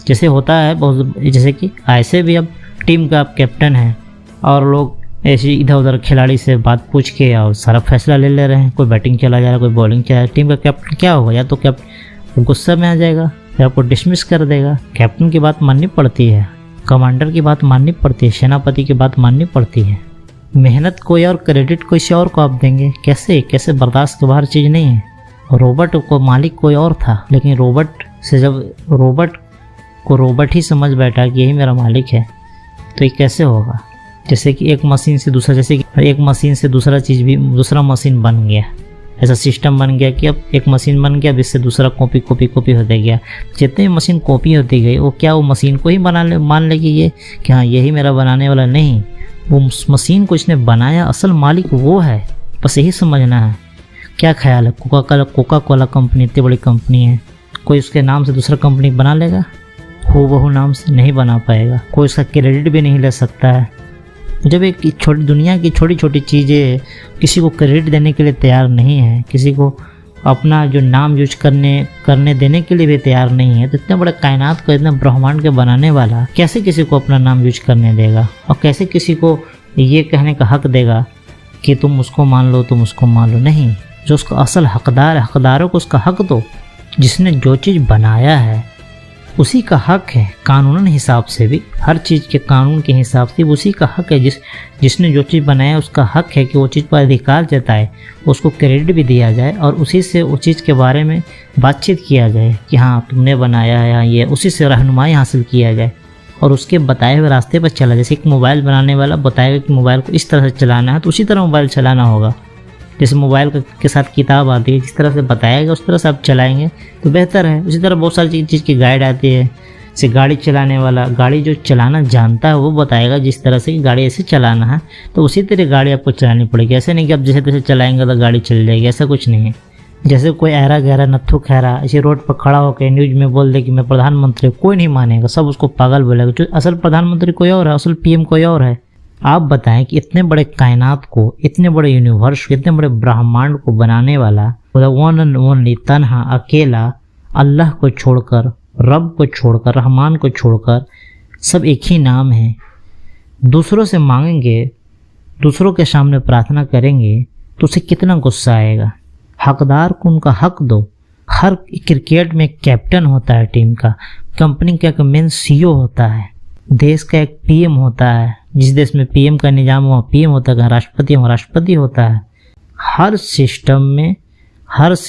जैसे होता है बहुत, जैसे कि ऐसे भी अब टीम का आप कैप्टन हैं और लोग ऐसे इधर उधर खिलाड़ी से बात पूछ के और सारा फैसला ले ले रहे हैं, कोई बैटिंग चला जा रहा है, कोई बॉलिंग चला जा रहा है, टीम का कैप्टन क्या होगा, या तो कैप्टन गुस्सा में आ जाएगा या आपको डिसमिस कर देगा। कैप्टन की बात माननी पड़ती है, कमांडर की बात माननी पड़ती है, सेनापति की बात माननी पड़ती है। मेहनत कोई और, क्रेडिट किसी और को आप देंगे, कैसे बर्दाश्त के बाहर चीज़ नहीं है। रोबोट को मालिक कोई और था, लेकिन रोबोट से जब रोबोट को रोबोट ही समझ बैठा कि यही मेरा मालिक है, तो ये कैसे होगा। जैसे कि एक मशीन से दूसरा, जैसे कि एक मशीन से दूसरा चीज़ भी, दूसरा मशीन बन गया, ऐसा सिस्टम बन गया कि अब एक मशीन बन गया, जिससे दूसरा कॉपी होते गया। जितने मशीन कॉपी होती गई, वो क्या वो मशीन को ही मान लेगी ये कि हाँ यही मेरा बनाने वाला, नहीं, वो मशीन को इसने बनाया, असल मालिक वो है, बस यही समझना है। क्या ख्याल है, कोका कोला कंपनी इतनी बड़ी कंपनी है, कोई उसके नाम से दूसरा कंपनी बना लेगा? हूबहू नाम से नहीं बना पाएगा, कोई उसका क्रेडिट भी नहीं ले सकता है। जब एक छोटी दुनिया की छोटी छोटी चीज़ें किसी को क्रेडिट देने के लिए तैयार नहीं है, किसी को अपना जो नाम यूज करने देने के लिए भी तैयार नहीं है, तो इतने बड़े कायनात को, इतने ब्रह्मांड के बनाने वाला कैसे किसी को अपना नाम यूज करने देगा, और कैसे किसी को ये कहने का हक देगा कि तुम उसको मान लो, तुम उसको मान लो। नहीं, जो उसका असल हकदार है, हकदारों को उसका हक दो। जिसने जो चीज़ बनाया है उसी का हक है, कानूनन हिसाब से भी, हर चीज़ के कानून के हिसाब से उसी का हक है। जिसने जो चीज़ बनाया उसका हक है कि वो चीज़ पर अधिकार जताए, उसको क्रेडिट भी दिया जाए और उसी से उस चीज़ के बारे में बातचीत किया जाए कि हाँ तुमने बनाया है, ये उसी से रहनुमाई हासिल किया जाए और उसके बताए हुए रास्ते पर चला। जैसे एक मोबाइल बनाने वाला बताएगा कि मोबाइल को इस तरह से चलाना है, तो उसी तरह मोबाइल चलाना होगा। जैसे मोबाइल के साथ किताब आती है, जिस तरह से बताएगा उस तरह से आप चलाएंगे तो बेहतर है। उसी तरह बहुत सारी चीज़ की गाइड आती है। जैसे गाड़ी चलाने वाला, गाड़ी जो चलाना जानता है वो बताएगा जिस तरह से कि गाड़ी ऐसे चलाना है, तो उसी तरह गाड़ी आपको चलानी पड़ेगी। ऐसे नहीं कि आप जैसे तैसे चलाएंगे तो गाड़ी चल जाएगी, ऐसा कुछ नहीं है। जैसे कोई ऐरा गहरा नत्थु खैरा ऐसे रोड पर खड़ा होकर न्यूज़ में बोल दे कि मैं प्रधानमंत्री, कोई नहीं मानेगा, सब उसको पागल बोलेगा। जो असल प्रधानमंत्री कोई और है, असल पीएम कोई और है। आप बताएं कि इतने बड़े कायनात को, इतने बड़े यूनिवर्स को, इतने बड़े ब्रह्मांड को बनाने वाला वन एंड ओनली, तन्हा, अकेला, अल्लाह को छोड़कर, रब को छोड़कर, रहमान को छोड़कर, सब एक ही नाम है। दूसरों से मांगेंगे, दूसरों के सामने प्रार्थना करेंगे तो उसे कितना गुस्सा आएगा। हकदार को उनका हक दो। हर क्रिकेट में एक कैप्टन होता है टीम का, कंपनी का एक मेन सीईओ होता है, देश का एक पीएम होता है। जिस देश में पीएम का निजाम वहाँ पीएम होता है, राष्ट्रपति वहाँ राष्ट्रपति होता है। हर सिस्टम में,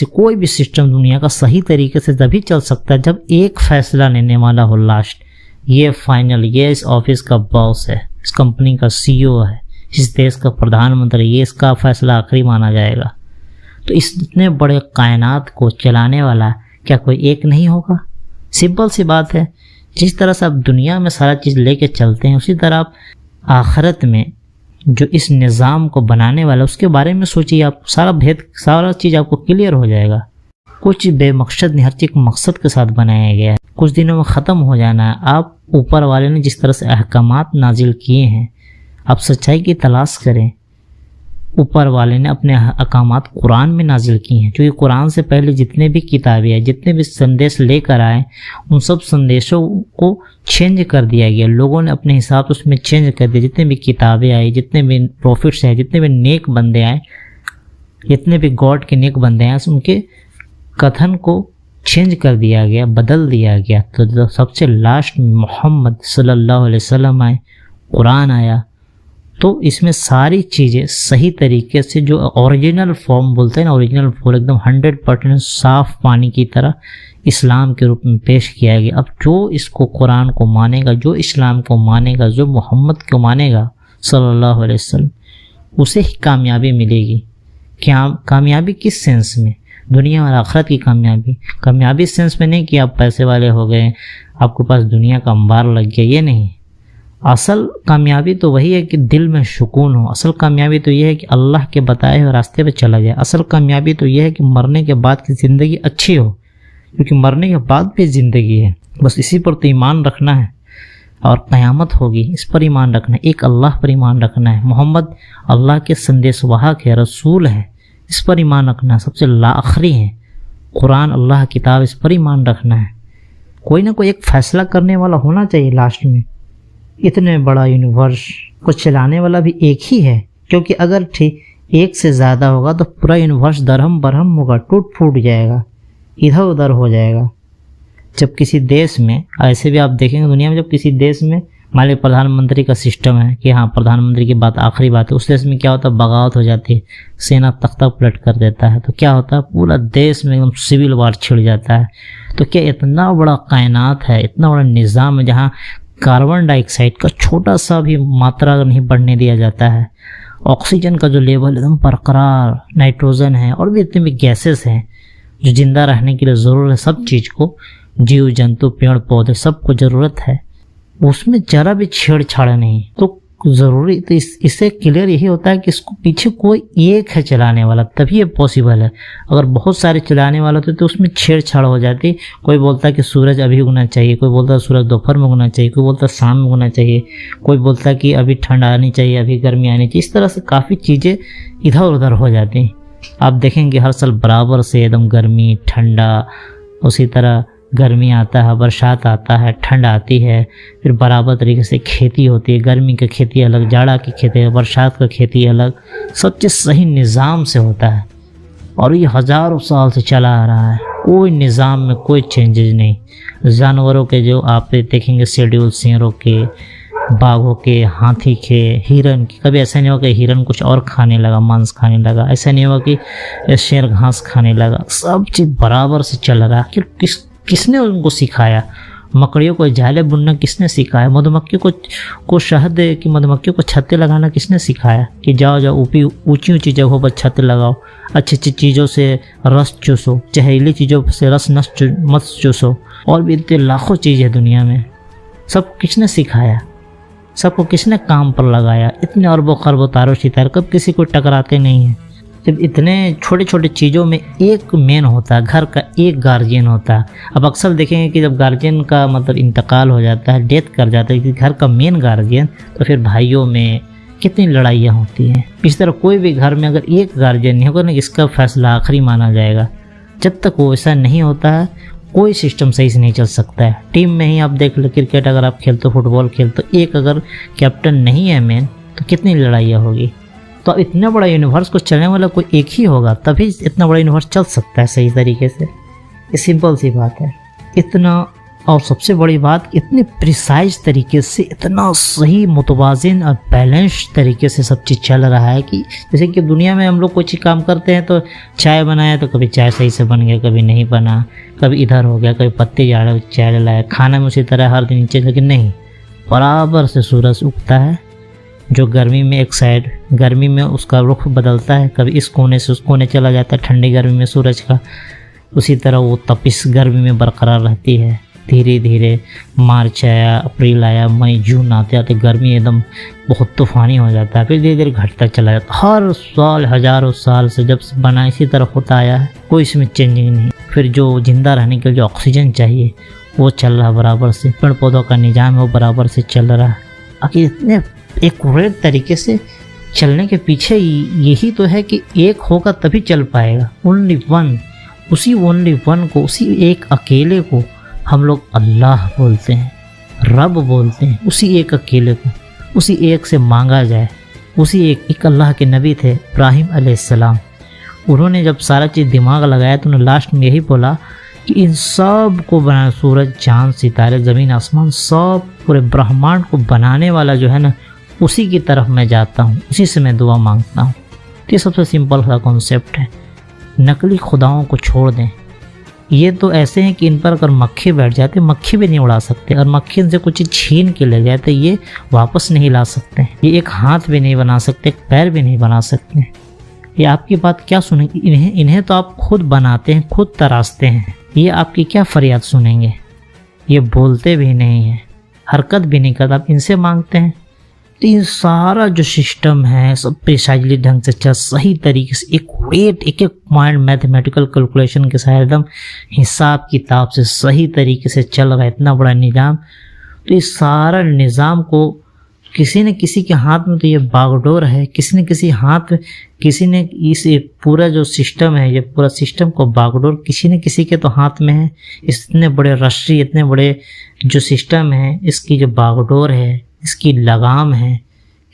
कोई भी सिस्टम दुनिया का सही तरीके से तभी चल सकता है जब एक फैसला लेने वाला हो लास्ट, ये फाइनल, ये इस ऑफिस का बॉस है, इस कंपनी का सीईओ है, इस देश का प्रधानमंत्री, ये इसका फैसला आखिरी माना जाएगा। तो इस इतने बड़े कायनात को चलाने वाला क्या कोई एक नहीं होगा? सिंपल सी बात है। जिस तरह से आप दुनिया में सारा चीज़ लेके चलते हैं, उसी तरह आप आखिरत में जो इस निज़ाम को बनाने वाला उसके बारे में सोचिए। आप सारा चीज़ आपको क्लियर हो जाएगा। कुछ बेमकसद नहीं, हर चीज़ मकसद के साथ बनाया गया है। कुछ दिनों में ख़त्म हो जाना है। आप ऊपर वाले ने जिस तरह से अहकामात नाजिल किए हैं, आप सच्चाई की तलाश करें। ऊपर वाले ने अपने अहकामात कुरान में नाजिल किए हैं, क्योंकि कुरान से पहले जितने भी किताबें हैं, जितने भी संदेश लेकर आए, उन सब संदेशों को चेंज कर दिया गया। लोगों ने अपने हिसाब से उसमें चेंज कर दिया। जितने भी किताबें आई, जितने भी प्रॉफिट्स आए, जितने भी नेक बंदे आए, जितने भी गॉड के नेक बंदे आए, उनके कथन को चेंज कर दिया गया, बदल दिया गया। तो सबसे लास्ट में मोहम्मद सल्लल्लाहु अलैहि वसल्लम आए, कुरान आया, तो इसमें सारी चीज़ें सही तरीके से जो ओरिजिनल फॉर्म बोलते हैं ना, ओरिजिनल फॉर्म एकदम 100% साफ पानी की तरह इस्लाम के रूप में पेश किया गया। अब जो इसको कुरान को मानेगा, जो इस्लाम को मानेगा, जो मोहम्मद को मानेगा सल्लल्लाहु अलैहि वसल्लम, उसे ही कामयाबी मिलेगी। क्या कामयाबी किस सेंस में? दुनिया और आखिरत की कामयाबी। कामयाबी इस सेंस में नहीं कि आप पैसे वाले हो गए, आपके पास दुनिया का अंबार लग गया, ये नहीं। असल कामयाबी तो वही है कि दिल में सुकून हो। असल कामयाबी तो यह है कि अल्लाह के बताए हुए रास्ते पे चला जाए। असल कामयाबी तो यह है कि मरने के बाद की ज़िंदगी अच्छी हो, क्योंकि मरने के बाद भी ज़िंदगी है। बस इसी पर तो ईमान रखना है, और क़यामत होगी, इस पर ईमान रखना है। एक अल्लाह पर ईमान रखना है। मोहम्मद अल्लाह के संदेशवाहक है, रसूल है, इस पर ईमान रखना है। सबसे आखिरी है कुरान, अल्लाह किताब, इस पर ईमान रखना है। कोई ना कोई एक फैसला करने वाला होना चाहिए लास्ट में। इतने बड़ा यूनिवर्स को चलाने वाला भी एक ही है, क्योंकि अगर एक से ज़्यादा होगा तो पूरा यूनिवर्स दरहम बरहम होगा, टूट फूट जाएगा, इधर उधर हो जाएगा। जब किसी देश में, ऐसे भी आप देखेंगे दुनिया में, जब किसी देश में मान लीजिए प्रधानमंत्री का सिस्टम है कि हाँ प्रधानमंत्री की बात आखिरी बात है, उस देश में क्या होता है, बगावत हो जाती है, सेना तख्ता पलट कर देता है, तो क्या होता है, पूरा देश में एकदम सिविल वार छिड़ जाता है। तो क्या इतना बड़ा कायनात है, इतना बड़ा निज़ाम है, जहाँ कार्बन डाइऑक्साइड का छोटा सा भी मात्रा नहीं बढ़ने दिया जाता है, ऑक्सीजन का जो लेवल एकदम बरकरार, नाइट्रोजन है और भी इतने भी गैसेस हैं जो जिंदा रहने के लिए ज़रूरत है। सब चीज़ को, जीव जंतु पेड़ पौधे सबको ज़रूरत है, उसमें जरा भी छेड़छाड़ नहीं। तो ज़रूरी तो इससे क्लियर यही होता है कि इसको पीछे कोई एक है चलाने वाला, तभी ये पॉसिबल है। अगर बहुत सारे चलाने वाले होते तो उसमें छेड़छाड़ हो जाती। कोई बोलता है कि सूरज अभी उगना चाहिए, कोई बोलता है सूरज दोपहर में उगना चाहिए, कोई बोलता है शाम में उगना चाहिए, कोई बोलता है कि अभी ठंड आनी चाहिए, अभी गर्मी आनी चाहिए। इस तरह से काफ़ी चीज़ें इधर उधर हो जाती। आप देखेंगे हर साल बराबर से एकदम गर्मी ठंडा, उसी तरह गर्मी आता है, बरसात आता है, ठंड आती है, फिर बराबर तरीके से खेती होती है। गर्मी की खेती अलग, जाड़ा की खेती अलग, बरसात का खेती अलग, सब चीज़ सही निज़ाम से होता है। और ये हज़ारों साल से चला आ रहा है, कोई निज़ाम में कोई चेंजेज नहीं। जानवरों के जो आप देखेंगे शेड्यूल, शेरों के, बाघों के, हाथी के, हिरन के, कभी ऐसा नहीं होगा कि हिरन कुछ और खाने लगा, मांस खाने लगा, ऐसा नहीं होगा कि शेर घास खाने लगा। सब चीज़ बराबर से चल रहा है। कि किसने उनको सिखाया? मकड़ियों को जाले बुनना किसने सिखाया? मधुमक्खियों को शहद कि मधुमक्खियों को छत्ते लगाना किसने सिखाया? कि जाओ ऊंची ऊंची जगहों पर छत्ते लगाओ, अच्छी अच्छी चीज़ों से रस चूसो, जहरीली चीज़ों से रस मत चूसो। और भी इतने लाखों चीज़ है दुनिया में, सब किसने सिखाया? सबको किसने काम पर लगाया? इतने अरबों खरबों तारों सितारे कब किसी को टकराते नहीं हैं। जब इतने छोटे छोटे चीज़ों में एक मेन होता है, घर का एक गार्जियन होता है। अब अक्सर देखेंगे कि जब गार्जियन का मतलब इंतकाल हो जाता है, डेथ कर जाता है कि घर का मेन गार्जियन, तो फिर भाइयों में कितनी लड़ाइयाँ होती हैं। इस तरह कोई भी घर में अगर एक गार्जियन नहीं होगा ना, इसका फैसला आखिरी माना जाएगा। जब तक वो ऐसा नहीं होता है, कोई सिस्टम सही से नहीं चल सकता है। टीम में ही आप देख लो, क्रिकेट अगर आप खेलते हो, फुटबॉल खेलते हो, एक अगर कैप्टन नहीं है मेन, तो कितनी लड़ाइयाँ होगी। तो इतना बड़ा यूनिवर्स को चलने वाला कोई एक ही होगा, तभी इतना बड़ा यूनिवर्स चल सकता है सही तरीके से। ये सिंपल सी बात है। इतना, और सबसे बड़ी बात, इतने प्रिसाइज तरीके से, इतना सही मुतवाज़िन और बैलेंस तरीके से सब चीज़ चल रहा है कि जैसे कि दुनिया में हम लोग कोई चीज़ काम करते हैं, तो चाय बनाया तो कभी चाय सही से बन गया, कभी नहीं बना, कभी इधर हो गया, कभी पत्ते झाड़ा चाय लाया। खाना में उसी तरह हर दिन नीचे, लेकिन नहीं, बराबर से सूरज उगता है। जो गर्मी में एक साइड, गर्मी में उसका रुख बदलता है, कभी इस कोने से उस कोने चला जाता है ठंडी गर्मी में सूरज का, उसी तरह वो तपिश गर्मी में बरकरार रहती है। धीरे धीरे मार्च आया, अप्रैल आया, मई, जून आते आते गर्मी एकदम बहुत तूफ़ानी हो जाता है, फिर धीरे धीरे घटता चला जाता है। हर साल, हज़ारों साल से जब से बना इसी तरह होता आया है, कोई इसमें चेंजिंग नहीं। फिर जो ज़िंदा रहने के लिए जो ऑक्सीजन चाहिए वो चल रहा है बराबर से, पेड़ पौधों का निज़ाम है वो बराबर से चल रहा है। आखिर इतने एक्यूरेट तरीके से चलने के पीछे यही तो है कि एक होगा तभी चल पाएगा। ओनली वन, उसी ओनली वन को, उसी एक अकेले को हम लोग अल्लाह बोलते हैं, रब बोलते हैं। उसी एक अकेले को, उसी एक से मांगा जाए। उसी एक अल्लाह के नबी थे इब्राहिम अलैहिस्सलाम। उन्होंने जब सारा चीज़ दिमाग लगाया तो उन्होंने लास्ट में यही बोला कि इन सब को बनाया, सूरज चाँद सितारे ज़मीन आसमान, सब पूरे ब्रह्मांड को बनाने वाला जो है ना, उसी की तरफ मैं जाता हूँ, उसी से मैं दुआ मांगता हूँ। तो ये सबसे सिंपल सा कॉन्सेप्ट है। नकली खुदाओं को छोड़ दें। ये तो ऐसे हैं कि इन पर अगर मक्खी बैठ जाते, मक्खी भी नहीं उड़ा सकते। अगर मक्खी इनसे कुछ छीन के ले जाए तो ये वापस नहीं ला सकते। ये एक हाथ भी नहीं बना सकते, एक पैर भी नहीं बना सकते। ये आपकी बात क्या सुनेंगे? इन्हें तो आप खुद बनाते हैं, खुद तराशते हैं। ये आपकी क्या फरियाद सुनेंगे? ये बोलते भी नहीं हैं, हरकत भी नहीं करता, आप इनसे मांगते हैं। तो ये सारा जो सिस्टम है सब प्रिसाइजली ढंग से चल, सही तरीके से एक वेट, एक एक पॉइंट मैथमेटिकल कैलकुलेशन के साथ एकदम हिसाब किताब से सही तरीके से चल रहा है इतना बड़ा निज़ाम। तो इस सारा निज़ाम को किसी न किसी के हाथ में तो ये बागडोर है, किसी न किसी हाथ में, किसी ने इस पूरा जो सिस्टम है, ये पूरा सिस्टम को बागडोर किसी न किसी के तो हाथ में है। इतने बड़े रस्सी, इतने बड़े जो सिस्टम है, इसकी जो बागडोर है, इसकी लगाम है,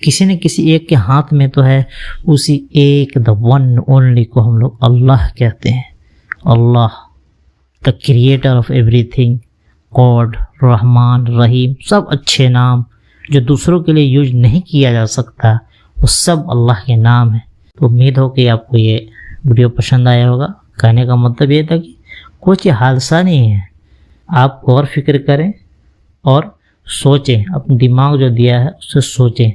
किसी न किसी एक के हाथ में तो है। उसी एक द वन ओनली को हम लोग अल्लाह कहते हैं। Allah the creator of everything, God, Rahman, Rahim, सब अच्छे नाम जो दूसरों के लिए यूज नहीं किया जा सकता, वो सब अल्लाह के नाम है। तो उम्मीद हो कि आपको ये वीडियो पसंद आया होगा। कहने का मतलब ये था कि कुछ हादसा नहीं है, आप गौर फिक्र करें और सोचें, अपने दिमाग जो दिया है उससे सोचें।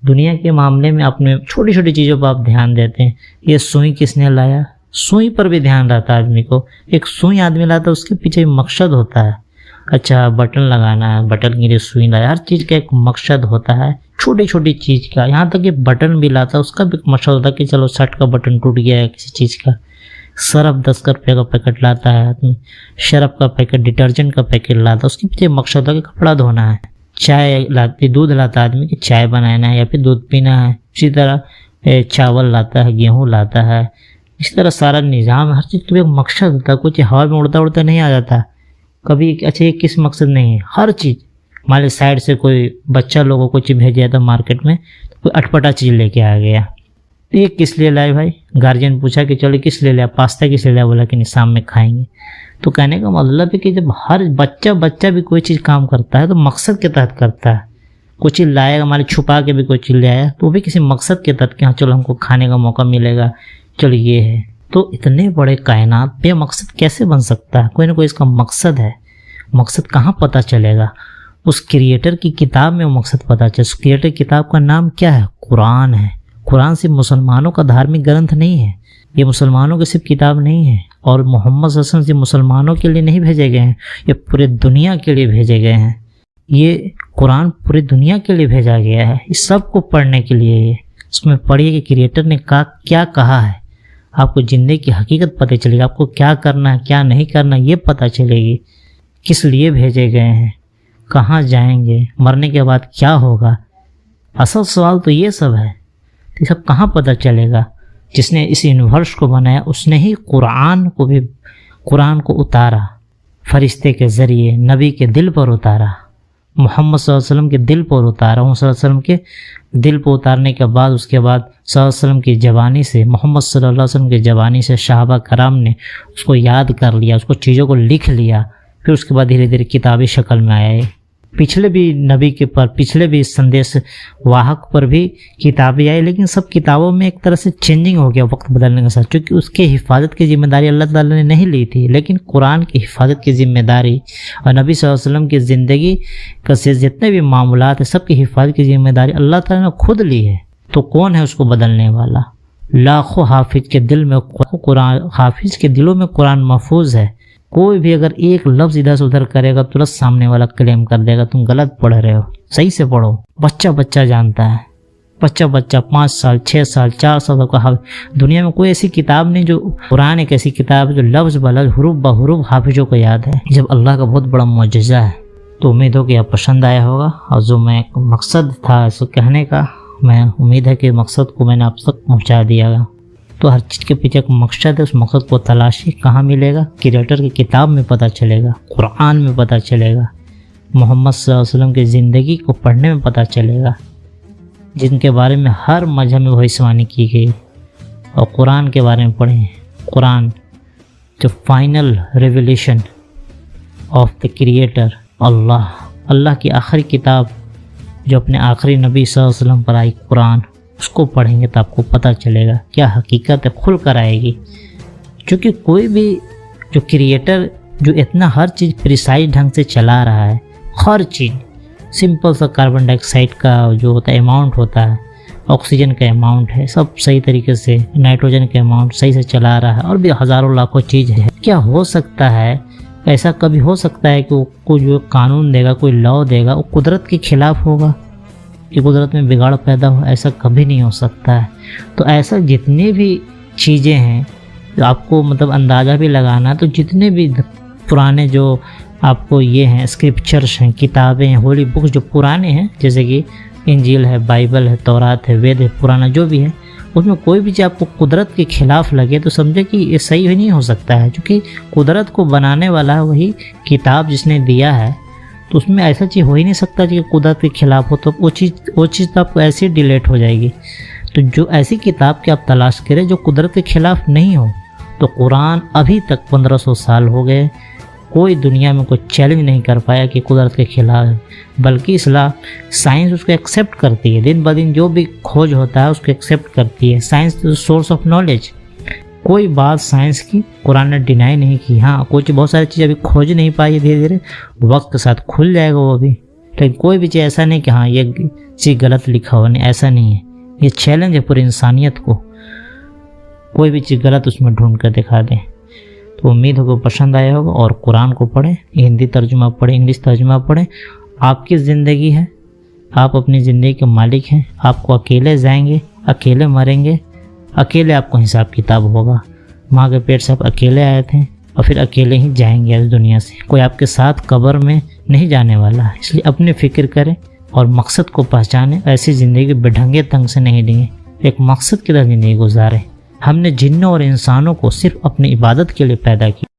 दुनिया के मामले में अपने छोटी छोटी चीज़ों पर आप ध्यान देते हैं। ये सुई किसने लाया, सुई पर भी ध्यान रहता है आदमी को। एक सुई आदमी लाता है, उसके पीछे मकसद होता है। अच्छा बटन लगाना है, बटन के लिए सुई लाया, हर चीज़ का एक मकसद होता है, छोटी छोटी चीज़ का। यहाँ तक कि बटन भी लाता है, उसका भी मकसद होता है कि चलो शर्ट का बटन टूट गया है किसी चीज़ का। सरफ 10 रुपये का पैकेट लाता है आदमी, शरफ का पैकेट, डिटर्जेंट का पैकेट लाता है, उसके पीछे मकसद होता है कि कपड़ा धोना है। चाय लाते, दूध लाता है आदमी कि चाय बनाना है या फिर दूध पीना है। इसी तरह चावल लाता है, गेहूँ लाता है। इस तरह सारा निज़ाम, हर चीज़ का एक मकसद होता है। कुछ हवा में उड़ता उड़ता नहीं आ जाता कभी। अच्छा ये किस मकसद नहीं है, हर चीज़। हमारे साइड से कोई बच्चा लोगों को चीज़ भेज दिया था मार्केट में, तो कोई अटपटा चीज़ लेके आ गया। ये किस लिए लाए भाई? गार्जियन पूछा कि चलो किस लिए लाया, पास्ता किस लिए लाया? बोला कि नहीं शाम में खाएंगे। तो कहने का मतलब है कि जब हर बच्चा भी कोई चीज़ काम करता है तो मकसद के तहत करता है। कोई चीज़ लाएगा, हमारे छुपा के भी कोई चीज़ ले आया तो वो भी किसी मकसद के तहत कि हाँ चलो हमको खाने का मौका मिलेगा, चलो ये है। तो इतने बड़े कायनात बेमकसद कैसे बन सकता है? कोई ना कोई इसका मकसद है। मकसद कहाँ पता चलेगा? उस क्रिएटर की किताब में वो मकसद पता चले। उस क्रिएटर की किताब का नाम क्या है? कुरान है। कुरान सिर्फ मुसलमानों का धार्मिक ग्रंथ नहीं है, ये मुसलमानों की सिर्फ किताब नहीं है। और मोहम्मद सल्लल्लाहु अलैहि वसल्लम सिर्फ मुसलमानों के लिए नहीं भेजे गए हैं, ये पूरे दुनिया के लिए भेजे गए हैं। ये कुरान पूरी दुनिया के लिए भेजा गया है, इस सब को पढ़ने के लिए। ये उसमें पढ़िए कि क्रिएटर ने क्या कहा है। आपको ज़िंदगी की हकीकत पता चलेगी, आपको क्या करना है क्या नहीं करना ये पता चलेगी। किस लिए भेजे गए हैं, कहाँ जाएंगे, मरने के बाद क्या होगा। असल सवाल तो ये सब है। तो सब कहाँ पता चलेगा? जिसने इस यूनिवर्स को बनाया उसने ही कुरान को उतारा, फरिश्ते के ज़रिए नबी के दिल पर उतारा, मोहम्मद सल्लल्लाहु अलैहि वसल्लम के दिल पर उतारा। मोहम्मद सल्लल्लाहु अलैहि वसल्लम के दिल पर उतारने के बाद उसके बाद सल्लल्लाहु अलैहि वसल्लम की ज़बानी से, मोहम्मद सल्लल्लाहु अलैहि वसल्लम की ज़बानी से सहाबा कराम ने उसको याद कर लिया, उसको चीज़ों को लिख लिया। फिर उसके बाद धीरे धीरे किताबी शक्ल में आया। पिछले भी नबी के पर, पिछले भी संदेश वाहक पर भी किताबें आई, लेकिन सब किताबों में एक तरह से चेंजिंग हो गया वक्त बदलने के साथ, क्योंकि उसके हिफाजत की जिम्मेदारी अल्लाह ताला ने नहीं ली थी। लेकिन कुरान की हिफाजत की जिम्मेदारी और नबी सल्लल्लाहु अलैहि वसल्लम की ज़िंदगी का से जितने भी मामलात है सबकी हिफाजत की जिम्मेदारी अल्लाह ताला ने खुद ली है। तो कौन है उसको बदलने वाला? लाखों हाफिज के दिल में कुरान, हाफिज के दिलों में कुरान महफूज है। कोई भी अगर एक लफ्ज़ इधर से उधर करेगा तुरंत सामने वाला क्लेम कर देगा तुम गलत पढ़ रहे हो, सही से पढ़ो। बच्चा जानता है, बच्चा 5 साल 6 साल 4 साल का हाफिज। दुनिया में कोई ऐसी किताब नहीं जो, कुरान एक ऐसी किताब है जो लफ्ज़ ब लफ्ज़ हुरूफ ब हुरूफ हाफिजों को याद है। जब अल्लाह का बहुत बड़ा मुअज्जिज़ा है। तो उम्मीद हो कि आप पसंद आया होगा और जो मैं मकसद था इसको कहने का मैं उम्मीद है कि मकसद को मैंने आप तक पहुंचा दिया। तो हर चीज़ के पीछे एक मकसद है, उस मकसद को तलाशी कहाँ मिलेगा? क्रिएटर की किताब में पता चलेगा, कुरान में पता चलेगा, मोहम्मद सल्लल्लाहु अलैहि वसल्लम की ज़िंदगी को पढ़ने में पता चलेगा, जिनके बारे में हर मजहब में भविष्यवाणी की गई। और कुरान के बारे में पढ़ें। कुरान जो final revelation of the creator Allah की आखिरी किताब जो अपने आखिरी नबी सल्लल्लाहु अलैहि वसल्लम पर आई कुरान, उसको पढ़ेंगे तो आपको पता चलेगा क्या हकीकत है, खुल कर आएगी। क्योंकि कोई भी जो क्रिएटर जो इतना हर चीज़ प्रिसाइज ढंग से चला रहा है, हर चीज़ सिंपल सा कार्बन डाइऑक्साइड का जो होता है अमाउंट होता है, ऑक्सीजन का अमाउंट है, सब सही तरीके से, नाइट्रोजन का अमाउंट सही से चला रहा है, और भी हज़ारों लाखों चीज़ है। क्या हो सकता है, ऐसा कभी हो सकता है कि वो कोई जो कानून देगा, कोई लॉ देगा, वो कुदरत के खिलाफ होगा कि कुदरत में बिगाड़ पैदा हो? ऐसा कभी नहीं हो सकता है। तो ऐसा जितनी भी चीज़ें हैं आपको मतलब अंदाज़ा भी लगाना, तो जितने भी पुराने जो आपको ये हैं स्क्रिप्चर्स हैं, किताबें हैं, होली बुक्स जो पुराने हैं, जैसे कि इंजील है, बाइबल है, तौरात है, वेद है, पुराना जो भी है, उसमें कोई भी चीज़ आपको कुदरत के खिलाफ लगे तो समझे कि ये सही नहीं हो सकता है। क्योंकि कुदरत को बनाने वाला वही किताब जिसने दिया है, तो उसमें ऐसा चीज़ हो ही नहीं सकता कि कुदरत के खिलाफ हो। तो वो चीज़ तो आपको ऐसे ही डिलीट हो जाएगी। तो जो ऐसी किताब की आप तलाश करें जो कुदरत के खिलाफ नहीं हो, तो कुरान अभी तक 1500 साल हो गए, कोई दुनिया में कोई चैलेंज नहीं कर पाया कि कुदरत के खिलाफ है। बल्कि इस्लाम साइंस उसको एक्सेप्ट करती है, दिन ब दिन जो भी खोज होता है उसको एक्सेप्ट करती है। साइंस तो सोर्स ऑफ नॉलेज, कोई बात साइंस की कुरान ने डिनाई नहीं की। हाँ, कुछ बहुत सारी चीज़ अभी खोज नहीं पाई, धीरे धीरे वक्त के साथ खुल जाएगा वो भी। लेकिन कोई भी चीज़ ऐसा नहीं कि हाँ ये चीज़ गलत लिखा हुआ, नहीं, ऐसा नहीं है। ये चैलेंज है पूरी इंसानियत को, कोई भी चीज़ गलत उसमें ढूंढ कर दिखा दें। तो उम्मीद हो पसंद आया होगा। और कुरान को पढ़ें, हिंदी तर्जुमा पढ़ें, इंग्लिश तर्जुमा पढ़ें। आपकी ज़िंदगी है, आप अपनी ज़िंदगी के मालिक हैं। आपको अकेले जाएंगे, अकेले मरेंगे, अकेले आपको हिसाब किताब होगा। माँ के पेट से आप अकेले आए थे और फिर अकेले ही जाएंगे इस दुनिया से। कोई आपके साथ कब्र में नहीं जाने वाला है। इसलिए अपनी फ़िक्र करें और मकसद को पहचानें। ऐसी ज़िंदगी बेढंगे तंग से नहीं लेंगे, एक मकसद की तरह ज़िंदगी गुजारें। हमने जिन्नों और इंसानों को सिर्फ अपनी इबादत के लिए पैदा किया।